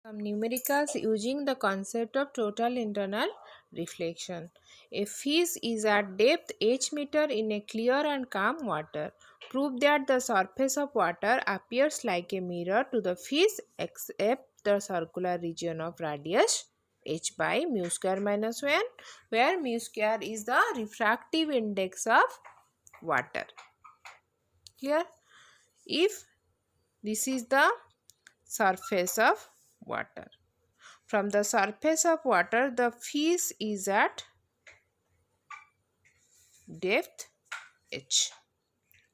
Some numericals using the concept of total internal reflection. A fish is at depth h meter in a clear and calm water. Prove that the surface of water appears like a mirror to the fish except the circular region of radius h by mu square minus 1, where mu square is the refractive index of water. Clear? If this is the surface of water. From the surface of water, the fish is at depth h.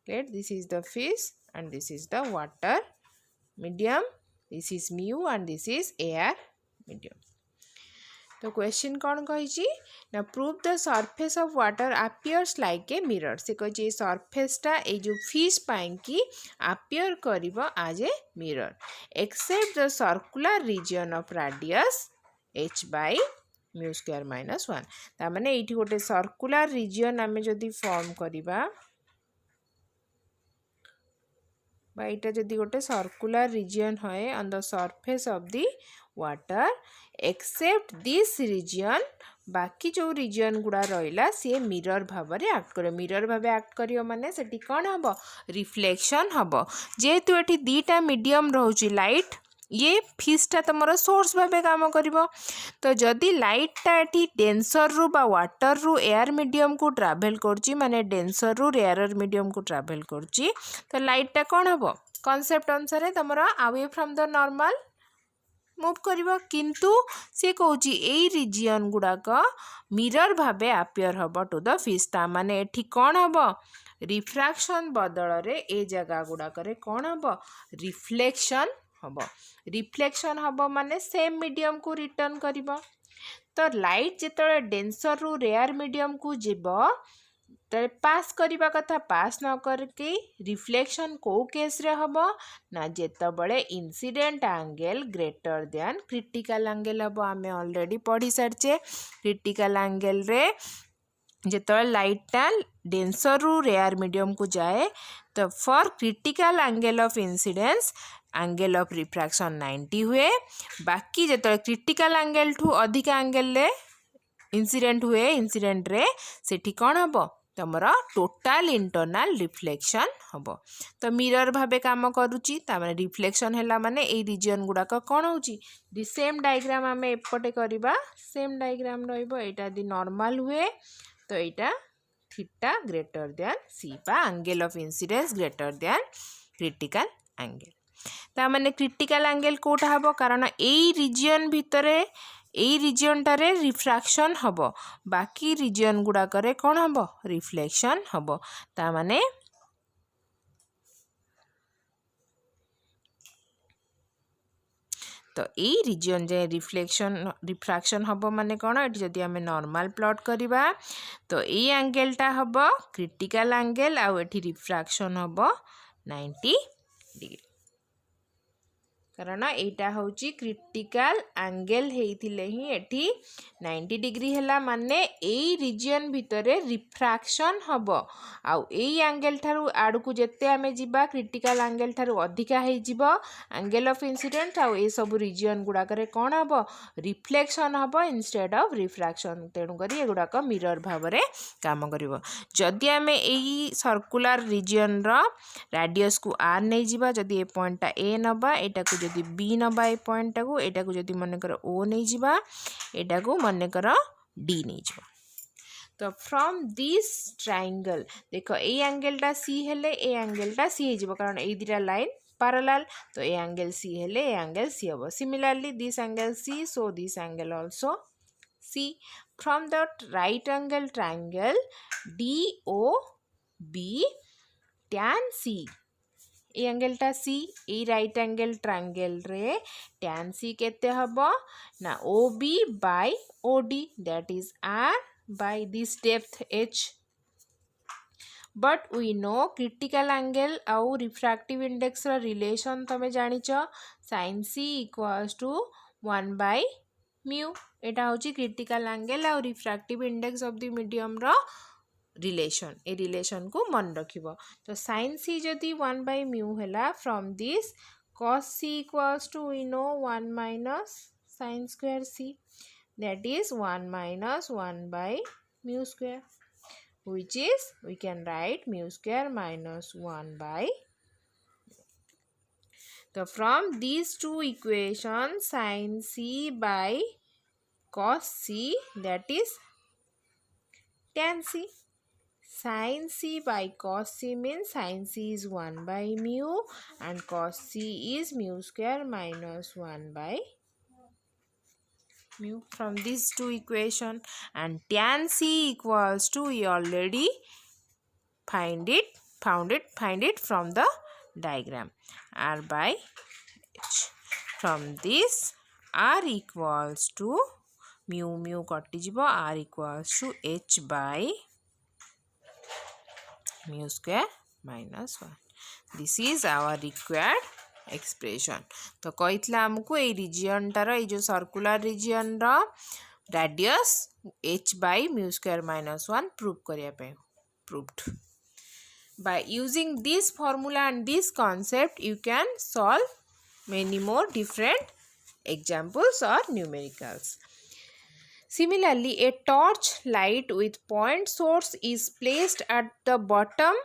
Right? This is the fish and this is the water medium. This is mu and this is air medium. तो question कौन कही ना prove the surface of water appears like a mirror से कही सरफेसटा ये जो fish पाई appear करिवो आज a mirror except the circular region of radius h by mu square minus 1 तामाने एठी गोटे सर्कुलर रीजन आमे जदि फॉर्म करिबा बा एटा जदि गोटे सर्कुलर रीजन है on the surface of the water except this region बाकी जो रीजन गुड़ा रहा सी मिरर भाव में आक्ट कर मिरर भाव आक्ट कर माने सेठी कौन हम रिफ्लेक्शन हम जेहेतु ये दीटा मीडियम रोचे लाइट ये फिशटा तुम सोर्स भाव काम कर तो जदि लाइटटा ये डेंसर रु बा वाटर रु एयर मीडियम को ट्रावेल कर माने डेंसर रु एयर मीडियम को ट्रावेल कर तो लाइटटा कौन हम कॉन्सेप्ट अनुसार तुम away from the normal move कर किंतु सी कौन यही रिजियन गुड़ाक मिरर भावे अपियर हम टू द फिश ता माने एठी कौन हम रिफ्रैक्शन बदल रे ए जगह गुड़ाक कौन हम रिफ्लेक्शन हम रिफ्लेक्शन हम माने सेम मीडियम को रिटर्न कर तो लाइट जिते डेंसर रु रेयर मीडियम को जीव पास करने कथा पास न करके रिफ्लेक्शन को केस रे हम ना जेतबले incident angle greater than critical angle हम आमे ऑलरेडी पढ़ी सारचे क्रिटिकल एंगल रे जेतबले लाइटटा डेंसर रु रेयर मीडियम को जाए तो for critical angle of incidence angle of refraction 90 हुए बाकी जेतबले क्रिटिकल एंगल ठू अधिक एंगल रे इंसिडेंट हुए इंसिडेंट रे सेठी कौन हम तुमर टोटाल इंटरनल रिफ्लेक्शन हम तो मिरर भावे काम करुच्ची तामाने रिफ्लेक्शन है माने ए रीजन गुड़ाक कौन हो सेम डायग्राम आम एपटे करवा सेम डायग्राम रहा यदि नॉर्मल हुए तो यहाँ थीटा ग्रेटर दैन सी बा angle of incidence greater than critical angle तामाने क्रिटिकल एंगल कोटा हम कारण यही रीजन भितर यही रिजनटारे रिफ्रैक्शन हम बाकी रिजन गुड़ाक कौन हम रिफ्लेक्शन हम तामाने तो यही रिजन जे रिफ्लेक्शन रिफ्रैक्शन हम माने कौन ये जदि आम नॉर्मल प्लॉट करवा तो ये एंगलटा हम क्रिटिकल एंगल आउ एठी रिफ्रैक्शन हम 90 डिग्री कारण एटा होची क्रिटिकल एंगल हेइथिले ही एठी 90 डिग्री हैला माने एई रीजन भितरे रिफ्रैक्शन हबो आउ एई एंगल थारु आडू को जेते आमे जिबा क्रिटिकल एंगल थारु अधिका हे जिवो एंगल ऑफ इंसिडेंट आउ ए सब रीजन गुडा करे कोन हबो रिफ्लेक्शन हबो इंस्टेड ऑफ रिफ्रैक्शन तेनु करी ए गुडा को मिरर भाव रे काम करिवो जदि आमे एई सर्कुलर रीजन रो रेडियस को आर नै जिबा जदि ए पॉइंटटा ए नबा एटा को जदि बी नबा ए पॉइंट को एटा को जदि मनकर ओ नहीं जिबा एटा को मनकर डी नहीं जिबा तो फ्रॉम दिस ट्रायंगल देखो ए एंगलटा सी हेले ए एंगलटा सी हे जिबा कारण ए दिटा लाइन पैरेलल तो ए एंगल सी हेले ए एंगल सी हबो similarly this angle C so this angle also C from the right angle triangle D O B tan C ए एंगलटा सी ए राइट एंगल ट्रायंगल रे tan सी केते हबो ना O B by O D that is R by this depth h but we know critical angle आउ refractive index रा relation तमे जानिचो sin c equals to 1 by mu एटा होची क्रिटिकल एंगल आउ refractive index of the medium रा relation a relation को मन रखिबो तो sin c जदि 1 बाय म्यू हैला from this cos c equals to, we know, 1 minus sin square c, that is 1 minus 1 by mu square, which is, we can write mu square minus 1 by. So from these two equations, sin c by cos c, that is tan c. Sin c by cos c means sin c is 1 by mu and cos c is mu square minus 1 by mu from these two equations. And tan c equals to, we already find it from the diagram, r by h. From this, r equals to mu कटिजिबो, r equals to h by mu square minus 1. This is our required expression. तो कही आमको ये reason टार ये जो circular region radius h by mu square minus 1 prove करने proved. By using this formula and this concept, you can solve many more different examples or numericals. Similarly, a torch light with point source is placed at the bottom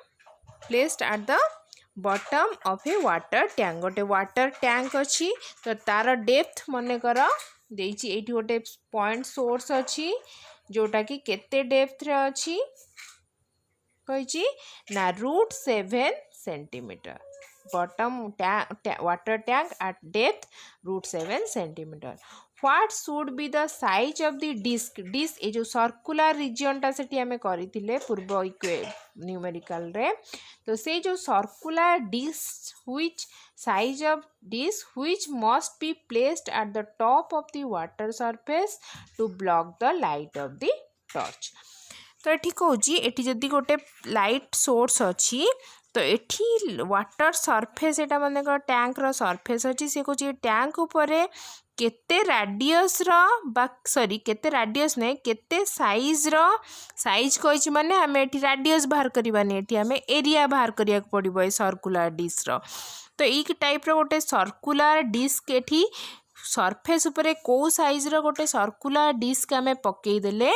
of a water tank. गोटे water tank अच्छी, तो तार depth मन कर देइछि एठी गोटे point source अच्छी जोटा कि केते डेप्थ रे अच्छी कहिछि ना √7 centimetre. Bottom water tank at depth √7 centimeter. What should be the size of the disc? Disc ये जो circular region टा सेठी हमें करिथिले पूर्व न्यूमेरिकल रे, तो से जो circular disc, which size of disc which must be placed at the top of the water surface to block the light of the torch. तो एठी कहूची एठी जदी गोटे लाइट सोर्स अच्छी, तो एठी वाटर सरफेस एटा माने टैंक रो सरफेस अच्छी, से कहूची टैंक उपरे केते रेडियस रो केते रेडियस नहीं केते साइज रो साइज कहिछि माने हमें एठी रेडियस बाहर करबानी, एठी हमें एरिया बाहर करिया पड़िबो ए सर्कुलर डिस्क रो. तो एक टाइप रो गोटे सर्कुलर डिस्क एठी सरफेस उपरे को साइज रो गोटे सर्कुलर डिस्क आमे पकई देले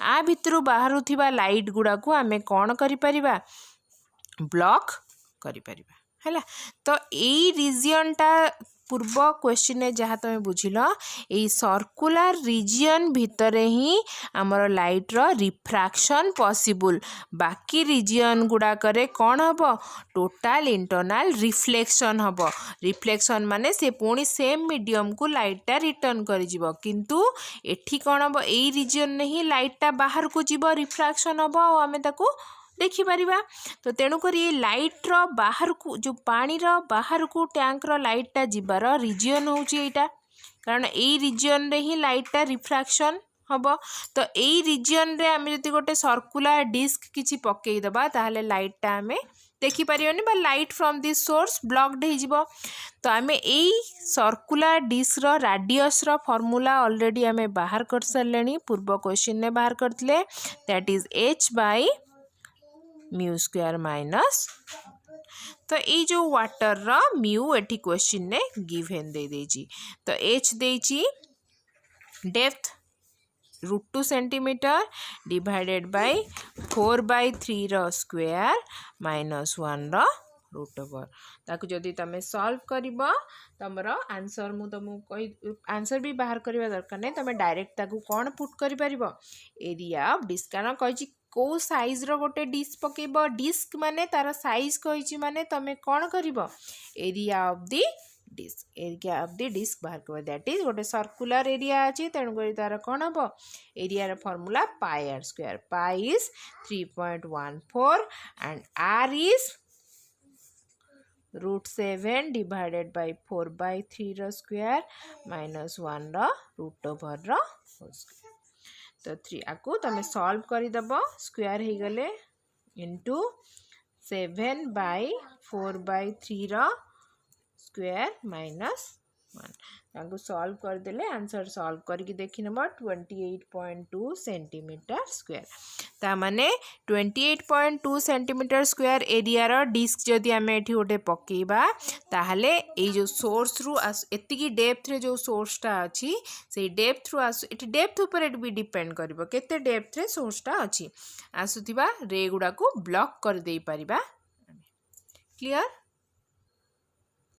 आ भितरु बाहरु थिबा लाइट गुडा को आमे कोन करि परिबा ब्लॉक करि परिबा हैला. तो एई रीजन टा पूर्व क्वेश्चन ने जहाँ तुम बुझिल यही सर्कुलर रीजन भितर ही आमर लाइट रो रिफ्रैक्शन पॉसिबल. बाकी रीजन गुड़ाकरे कौन हम टोटाल इंटरनल रिफ्लेक्शन हम. रिफ्लेक्शन माने से पुणी सेम मीडियम को लाइटा रिटर्न कर जीवो, किंतु एठी कौन हम यही रीजन ही लाइटा बाहर को जीवो रिफ्रैक्शन हम और आमे ताको देखिपर. तो तेणुक ये लाइट रो बाहर को जो पानी रो बाहर को टैंक रो लाइटा जीवार रिजन होची एटा, कारण यही रिजन रे ही लाइटा रिफ्रैक्शन हम. तो यही रिजन रे आमे जदि गोटे सर्कुलर डिस्क किछि पकई दबा ताहले लाइटा आमे देखि परियोनी बा light from this source blocked हो जिवो. तो आमे एई सर्कुलर डिस्क रो रेडियस रो फार्मूला ऑलरेडी आमे बाहर कर सरलेनी, पूर्व क्वेश्चन ने बाहर करथिले, that is h by mu square minus. तो ये जो वाटर रा म्यू एठी क्वेश्चन ने गिवन दे देची. तो h देची डेप्थ √2 सेंटीमीटर डिवाइडेड बाय 4/3 रो स्क्वायर माइनस 1 रो रूट ओवर. ताकू जदि तमे सॉल्व करिबो तमरो आंसर मु तुमको कहि आंसर भी बाहर करबा दरकार नै, तमे डायरेक्ट ताकू कोन पुट करि परिबो एरिया ऑफ डिस्क. कारण कहि को साइज रो गोटे डिस्क पकेबो, डिस्क माने तार साइज कहि माने तमे कोन करिबो area of the disc. Area of the disc बाहर करबो, दैट इज गोटे सर्कुलर एरिया अछि, तेनु करि तार कोन हबो एरिया रो formula pi r square. Pi is 3.14 and r is √7 divided by 4/3 रो स्क्वायर माइनस 1 रो रूट ओवर रो स्क्वायर. तो 3 आकु तमे सॉल्व करि दबो, स्क्वायर हे गले इनटू 7/4/3 रो स्क्वायर माइनस 1. तांको सॉल्व करदेले आंसर सॉल्व करके देखि नब 28.2 सेंटीमीटर स्क्वायर ता माने 28.2 सेंटीमीटर स्क्वायर एरिया रो डिस्क जदि आमे एठी गोटे पकेबा ताहले ए जो सोर्स रु एतिकी डेप्थ रे जो सोर्स टा अछि से डेप्थ रु एठी डेप्थ ऊपर भी डिपेंड करबो केते डेप्थ रे सोर्स टा अछि आसुथिबा रे गुडा को ब्लॉक कर देई परिबा क्लियर।